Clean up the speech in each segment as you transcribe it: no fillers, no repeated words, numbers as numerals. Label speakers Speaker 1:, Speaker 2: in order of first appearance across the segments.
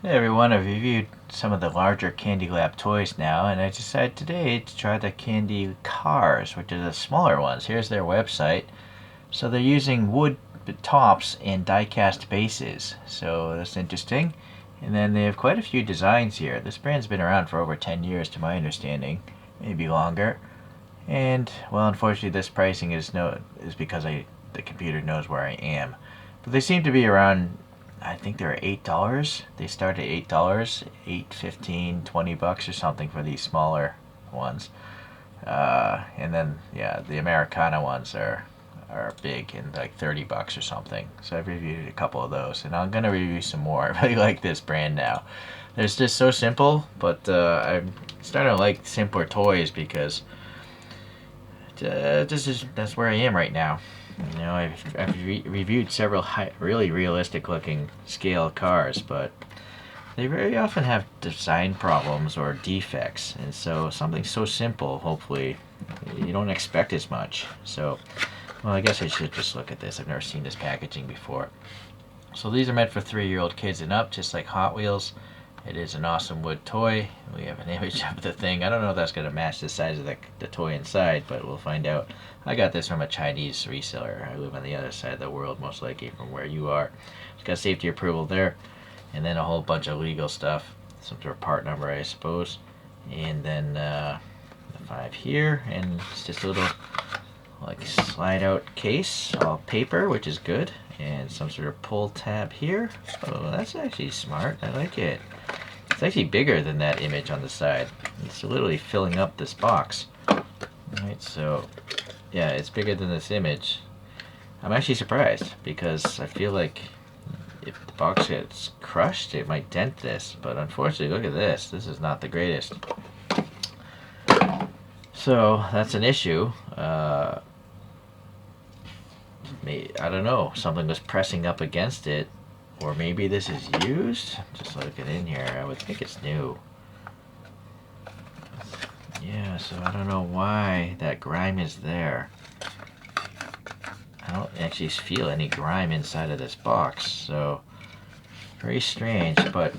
Speaker 1: Hey everyone, I've reviewed some of the larger CandyLab toys now, and I decided today to try the Candycars, which are the smaller ones. Here's their website. So they're using wood tops and die-cast bases, so that's interesting. And then they have quite a few designs here. This brand's been around for over 10 years to my understanding, maybe longer. And, well, unfortunately this pricing is because the computer knows where I am. But they seem to be around, I think they're $8. They start at $8, 8, 15, $20 or something for these smaller ones. And then yeah, the Americana ones are big and like $30 or something. So I've reviewed a couple of those, and I'm gonna review some more. I really like this brand now. It's just so simple, but I'm starting to like simpler toys because that's where I am right now. You know, I've reviewed several really realistic looking scale cars, but they very often have design problems or defects, and so something so simple, hopefully, you don't expect as much. So, well, I guess I should just look at this. I've never seen this packaging before. So these are meant for 3-year-old kids and up, just like Hot Wheels. It is an awesome wood toy. We have an image of the thing. I don't know if that's going to match the size of the toy inside, but we'll find out. I got this from a Chinese reseller. I live on the other side of the world, most likely from where you are. It's got safety approval there, and then a whole bunch of legal stuff. Some sort of part number, I suppose. And then the 5 here, and it's just a little like slide out case, all paper, which is good, and some sort of pull tab here. Oh, that's actually smart. I like it. It's actually bigger than that image on the side. It's literally filling up this box. Alright, so yeah, it's bigger than this image. I'm actually surprised because I feel like if the box gets crushed, it might dent this, but unfortunately, look at this. This is not the greatest. So that's an issue. I don't know. Something was pressing up against it, or maybe this is used. Just looking in here, I would think it's new. Yeah, so I don't know why that grime is there. I don't actually feel any grime inside of this box, so very strange. But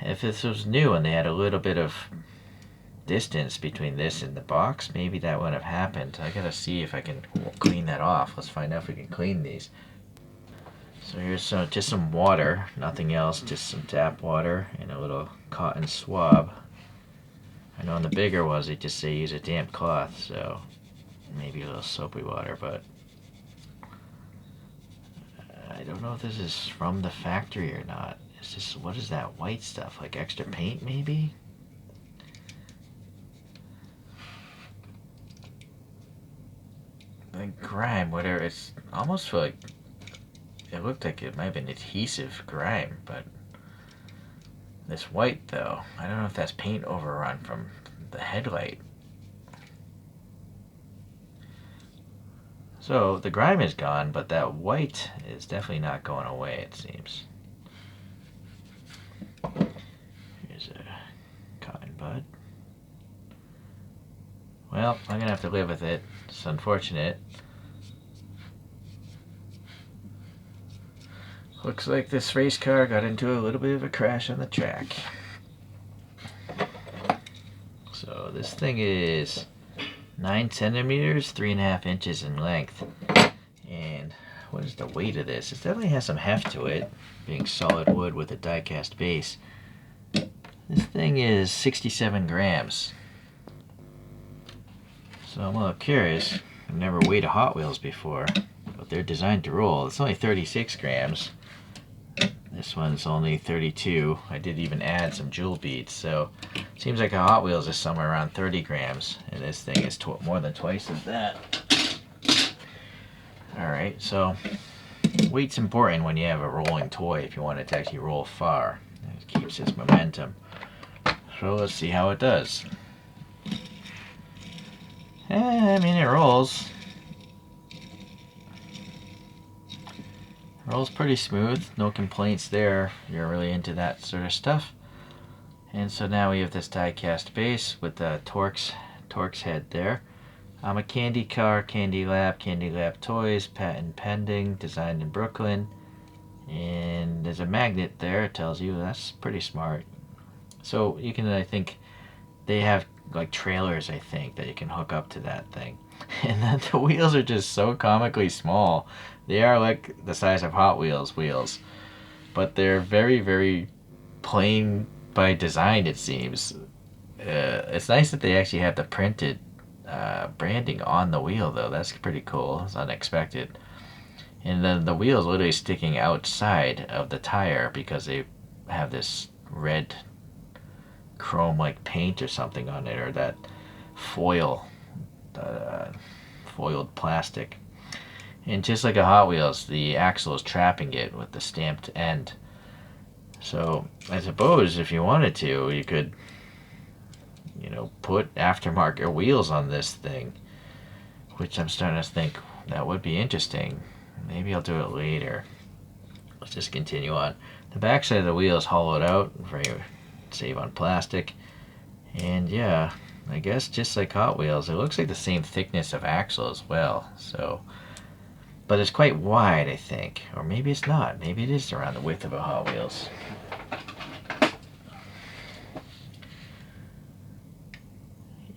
Speaker 1: if this was new and they had a little bit of distance between this and the box, maybe that wouldn't have happened. I gotta see if I can clean that off. Let's find out if we can clean these. So here's just some water, nothing else, just some tap water and a little cotton swab. I know on the bigger ones they just say use a damp cloth, so maybe a little soapy water, but I don't know if this is from the factory or not. Is this, what is that white stuff? Like extra paint maybe? Like grime, whatever. It's almost like it looked like it might have been adhesive grime, but this white though, I don't know if that's paint overrun from the headlight. So the grime is gone, but that white is definitely not going away, it seems. Here's a cotton bud. Well, I'm gonna have to live with it. It's unfortunate. Looks like this race car got into a little bit of a crash on the track. So this thing is 9 centimeters, 3.5 inches in length. And what is the weight of this? It definitely has some heft to it, being solid wood with a die-cast base. This thing is 67 grams. So I'm a little curious. I've never weighed a Hot Wheels before, but they're designed to roll. It's only 36 grams. This one's only 32. I did even add some jewel beads, so it seems like a Hot Wheels is somewhere around 30 grams, and this thing is more than twice of that. Alright, so weight's important when you have a rolling toy if you want it to actually roll far. It keeps its momentum. So let's see how it does. I mean, it rolls. Rolls pretty smooth, no complaints there. You're really into that sort of stuff. And so now we have this die-cast base with the Torx head there. I'm a candy car, CandyLab Toys, patent pending, designed in Brooklyn. And there's a magnet there, it tells you. That's pretty smart. So you can, I think, they have like trailers, I think, that you can hook up to that thing. And then the wheels are just so comically small. They are like the size of Hot Wheels wheels, but they're very, very plain by design, it seems. It's nice that they actually have the printed branding on the wheel, though. That's pretty cool. It's unexpected. And then the wheel's literally sticking outside of the tire because they have this red chrome like paint or something on it, or that foil, foiled plastic. And just like a Hot Wheels, the axle is trapping it with the stamped end. So I suppose if you wanted to, you could, put aftermarket wheels on this thing, which I'm starting to think that would be interesting. Maybe I'll do it later. Let's just continue on. The backside of the wheel is hollowed out, very save on plastic. And yeah, I guess just like Hot Wheels, it looks like the same thickness of axle as well. So, but it's quite wide, I think. Or maybe it's not. Maybe it is around the width of a Hot Wheels.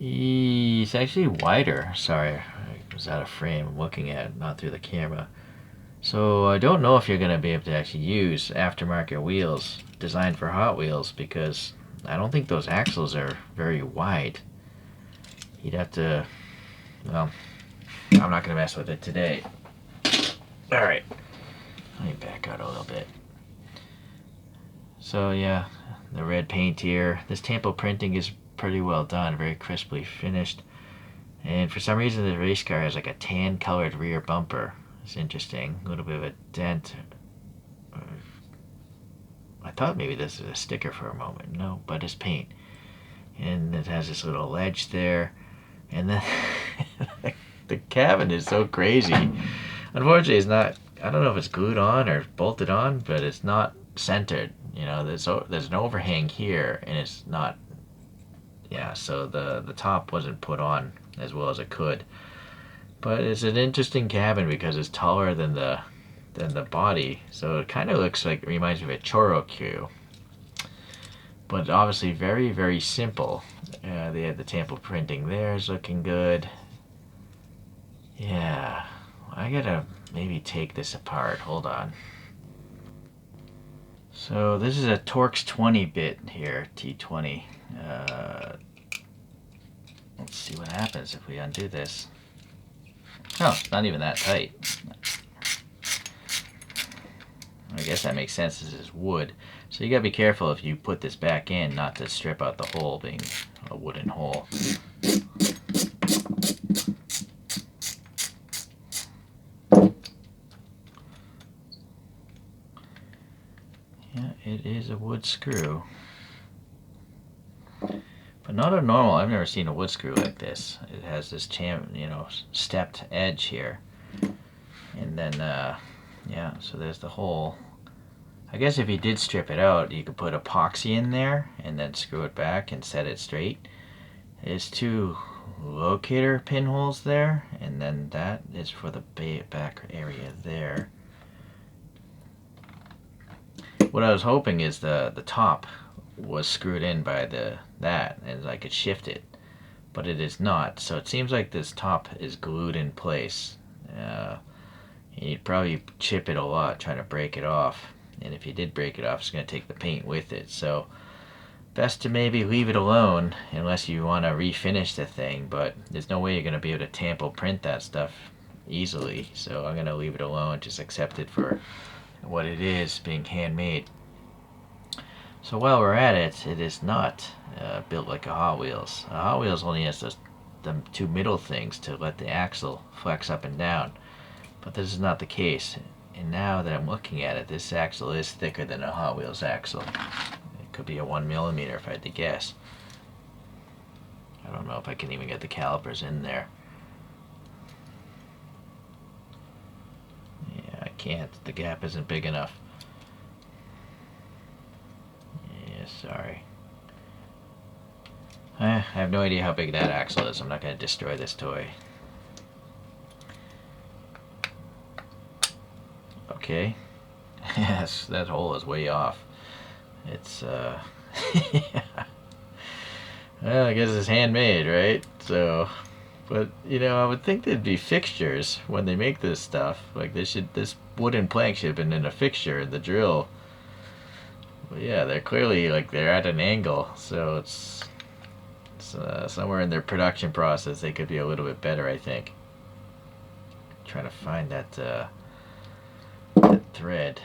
Speaker 1: It's actually wider. Sorry, I was out of frame. I'm looking at it, not through the camera. So I don't know if you're going to be able to actually use aftermarket wheels designed for Hot Wheels, because I don't think those axles are very wide. You'd have to, well, I'm not going to mess with it today. Alright, let me back out a little bit. So yeah, the red paint here. This tampo printing is pretty well done, very crisply finished. And for some reason the race car has like a tan colored rear bumper. It's interesting. A little bit of a dent. I thought maybe this is a sticker for a moment. No, but it's paint. And it has this little ledge there. And then the cabin is so crazy. Unfortunately, it's not, I don't know if it's glued on or bolted on, but it's not centered. There's an overhang here, and it's not, yeah, so the top wasn't put on as well as it could. But it's an interesting cabin because it's taller than the body, so it kind of looks like, reminds me of a choro queue. But obviously very, very simple. They had the tampo printing there, is looking good. Yeah, I gotta maybe take this apart. Hold on. So this is a Torx 20-bit here, T20. Let's see what happens if we undo this. Oh, it's not even that tight. I guess that makes sense. This is wood. So you gotta be careful if you put this back in not to strip out the hole, being a wooden hole. Yeah, it is a wood screw. But not a normal, I've never seen a wood screw like this. It has this stepped edge here. And then, yeah, so there's the hole. I guess if you did strip it out, you could put epoxy in there and then screw it back and set it straight. There's two locator pinholes there, and then that is for the back area there. What I was hoping is the top was screwed in by that, and I could shift it, but it is not. So it seems like this top is glued in place. You'd probably chip it a lot trying to break it off, and if you did break it off, it's going to take the paint with it. So best to maybe leave it alone unless you want to refinish the thing, but there's no way you're going to be able to tampo print that stuff easily. So I'm going to leave it alone, just accept it for what it is, being handmade. So while we're at it, it is not built like a Hot Wheels. A Hot Wheels only has the two middle things to let the axle flex up and down, but this is not the case. And now that I'm looking at it, this axle is thicker than a Hot Wheels axle. It could be a 1mm if I had to guess. I don't know if I can even get the calipers in there. Yeah, I can't. The gap isn't big enough. Yeah, sorry. I have no idea how big that axle is. I'm not going to destroy this toy. Okay. Yes, that hole is way off. It's yeah. Well, I guess it's handmade, right? So, but I would think there'd be fixtures when they make this stuff. Like this wooden plank should have been in a fixture in the drill. But yeah, they're clearly like they're at an angle, so it's somewhere in their production process they could be a little bit better, I think. Trying to find that thread.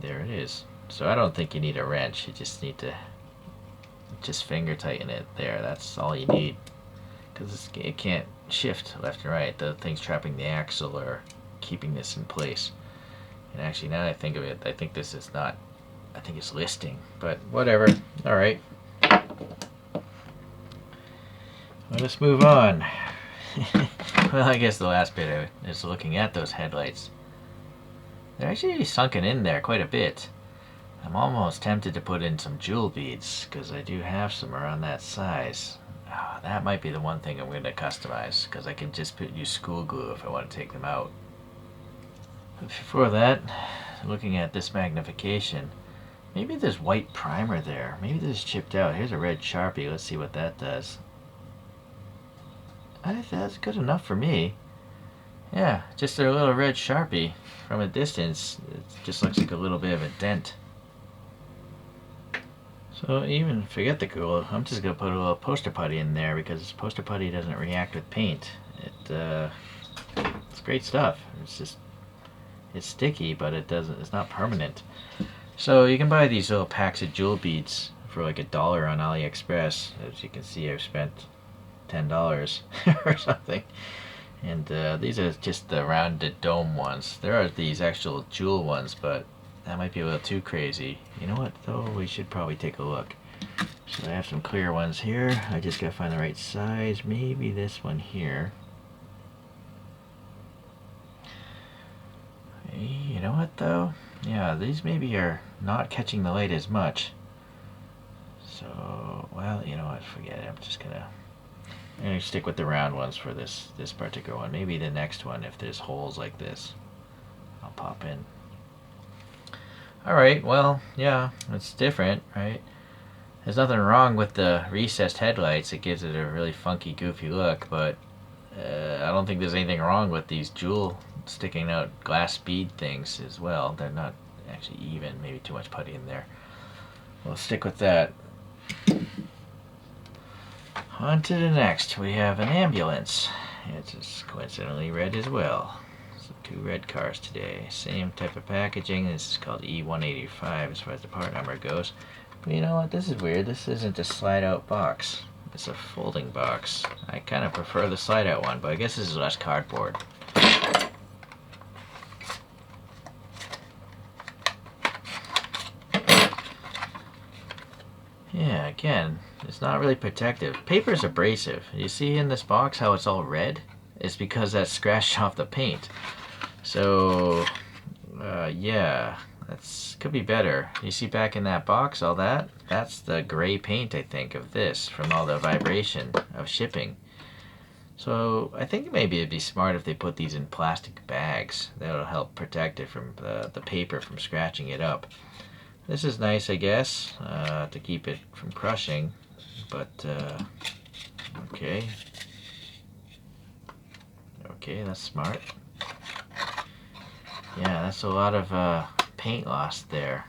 Speaker 1: There it is. So I don't think you need a wrench. You just need to just finger tighten it there. That's all you need, because it can't shift left and right. The thing's trapping the axle or keeping this in place. And actually, now that I think of it, I think this is not. I think it's listing, but whatever. All right. Let us move on. Well, I guess the last bit is looking at those headlights. They're actually sunken in there quite a bit. I'm almost tempted to put in some jewel beads, because I do have some around that size. Oh, that might be the one thing I'm going to customize, because I can just use school glue if I want to take them out. But before that, looking at this magnification, maybe there's white primer there. Maybe this is chipped out. Here's a red Sharpie. Let's see what that does. I think that's good enough for me. Yeah, just a little red Sharpie. From a distance, it just looks like a little bit of a dent. So even forget the glue, I'm just going to put a little poster putty in there, because poster putty doesn't react with paint. It's great stuff. It's sticky, but it's not permanent. So you can buy these little packs of jewel beads for like $1 on AliExpress. As you can see, I've spent $10 or something. And these are just the rounded dome ones. There are these actual jewel ones, but that might be a little too crazy. You know what, though? We should probably take a look. So I have some clear ones here. I just gotta find the right size. Maybe this one here. You know what, though? Yeah, these maybe are not catching the light as much. So, well, you know what? Forget it. I'm gonna stick with the round ones for this particular one. Maybe the next one, if there's holes like this, I'll pop in. Alright, well, yeah, it's different, right? There's nothing wrong with the recessed headlights. It gives it a really funky, goofy look, but I don't think there's anything wrong with these jewel sticking out glass bead things as well. They're not actually even. Maybe too much putty in there. We'll stick with that. On to the next. We have an ambulance. It's just coincidentally red as well. So 2 red cars today. Same type of packaging. This is called E185 as far as the part number goes. But you know what? This is weird. This isn't a slide out box. It's a folding box. I kind of prefer the slide out one, but I guess this is less cardboard. Yeah, again, it's not really protective. Paper's abrasive. You see in this box how it's all red? It's because that scratched off the paint. So, yeah, that's could be better. You see back in that box, all that? That's the gray paint, I think, of this from all the vibration of shipping. So I think maybe it'd be smart if they put these in plastic bags. That'll help protect it from the paper from scratching it up. This is nice, I guess, to keep it from crushing, but okay. Okay, that's smart. Yeah, that's a lot of paint loss there.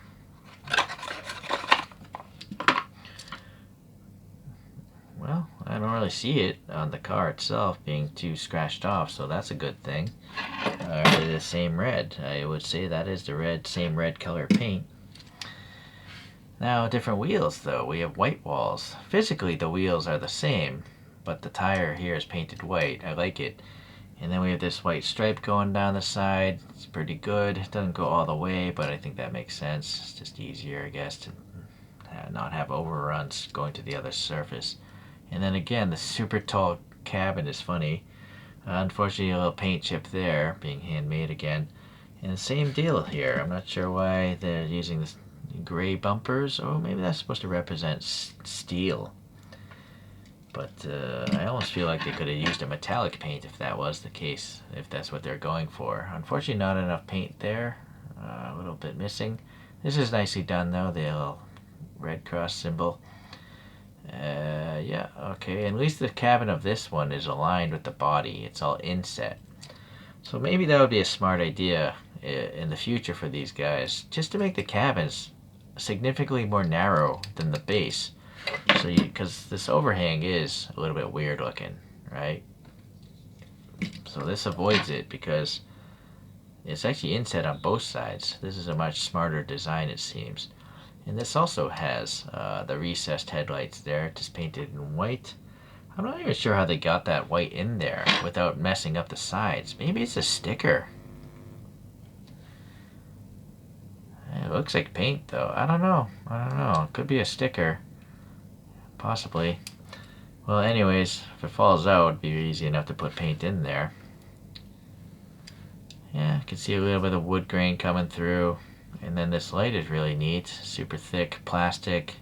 Speaker 1: Well, I don't really see it on the car itself being too scratched off, so that's a good thing. The same red. I would say that is the same red color paint. Now, different wheels, though. We have white walls. Physically, the wheels are the same, but the tire here is painted white. I like it. And then we have this white stripe going down the side. It's pretty good. It doesn't go all the way, but I think that makes sense. It's just easier, I guess, to not have overruns going to the other surface. And then again, the super tall cabin is funny. Unfortunately, a little paint chip there, being handmade again. And the same deal here. I'm not sure why they're using this gray bumpers. Oh, maybe that's supposed to represent steel. But I almost feel like they could have used a metallic paint if that was the case, if that's what they're going for. Unfortunately, not enough paint there. A little bit missing. This is nicely done, though, the little Red Cross symbol. Yeah, okay. At least the cabin of this one is aligned with the body. It's all inset. So maybe that would be a smart idea in the future for these guys, just to make the cabins significantly more narrow than the base. So because this overhang is a little bit weird looking, right? So this avoids it because it's actually inset on both sides. This is a much smarter design, it seems. And this also has the recessed headlights there, just painted in white. I'm not even sure how they got that white in there without messing up the sides. Maybe it's a sticker. It looks like paint, though. I don't know. It could be a sticker. Possibly. Well, anyways, if it falls out, it'd be easy enough to put paint in there. Yeah, I can see a little bit of wood grain coming through. And then this light is really neat. Super thick plastic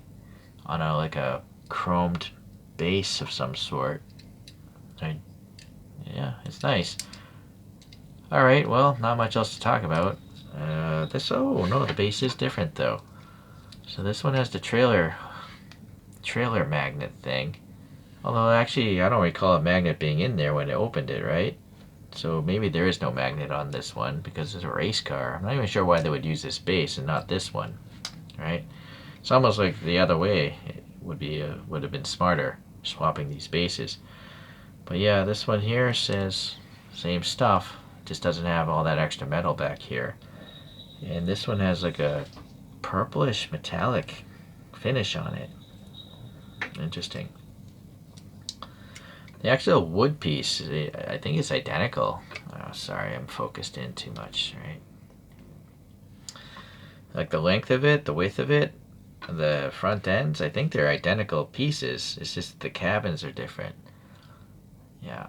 Speaker 1: on like a chromed base of some sort. Yeah, it's nice. Alright, well, not much else to talk about. Oh no, the base is different though. So this one has the trailer magnet thing. Although actually, I don't recall a magnet being in there when I opened it, right? So maybe there is no magnet on this one because it's a race car. I'm not even sure why they would use this base and not this one, right? It's almost like the other way. It would have been smarter swapping these bases. But yeah, this one here says same stuff, just doesn't have all that extra metal back here. And this one has like a purplish metallic finish on it. Interesting. The actual wood piece, I think it's identical. Oh, sorry, I'm focused in too much, right? Like the length of it, the width of it, the front ends, I think they're identical pieces. It's just the cabins are different. Yeah.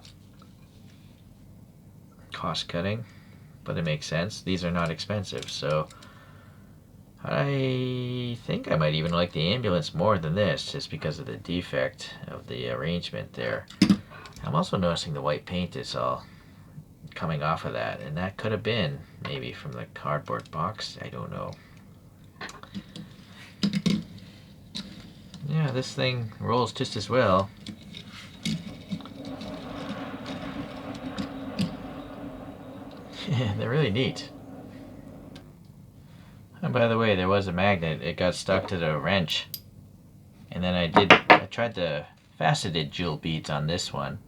Speaker 1: Cost cutting, but it makes sense. These are not expensive, so I think I might even like the ambulance more than this, just because of the defect of the arrangement there. I'm also noticing the white paint is all coming off of that, and that could have been maybe from the cardboard box. I don't know. Yeah, this thing rolls just as well. They're really neat. And by the way, there was a magnet. It got stuck to the wrench. And then I tried the faceted jewel beads on this one.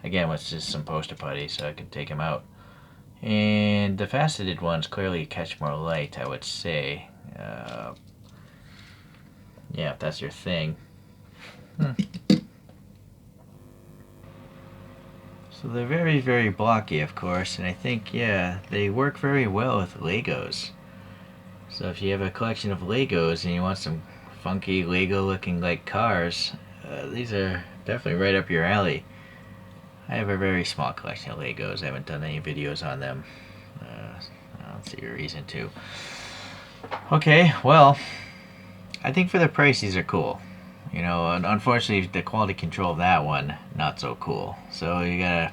Speaker 1: Again, with just some poster putty so I could take them out. And the faceted ones clearly catch more light, I would say. Yeah, if that's your thing. So they're very, very blocky, of course. And I think, yeah, they work very well with Legos. So if you have a collection of Legos and you want some funky Lego looking like cars, these are definitely right up your alley. I have a very small collection of Legos. I haven't done any videos on them. I don't see a reason to. Okay, well, I think for the price these are cool. You know, unfortunately the quality control of that one, not so cool. So you gotta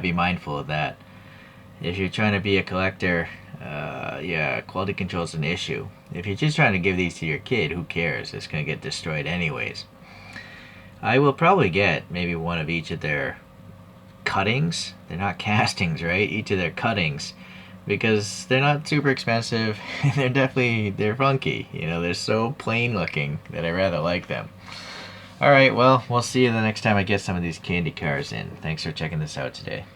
Speaker 1: be mindful of that. If you're trying to be a collector, yeah, quality control is an issue. If you're just trying to give these to your kid, who cares? It's gonna get destroyed anyways. I will probably get maybe one of each of their cuttings. They're not castings, right? Each of their cuttings, because they're not super expensive. They're funky. You know, they're so plain looking that I rather like them. All right, well, we'll see you the next time I get some of these candy cars in. Thanks for checking this out today.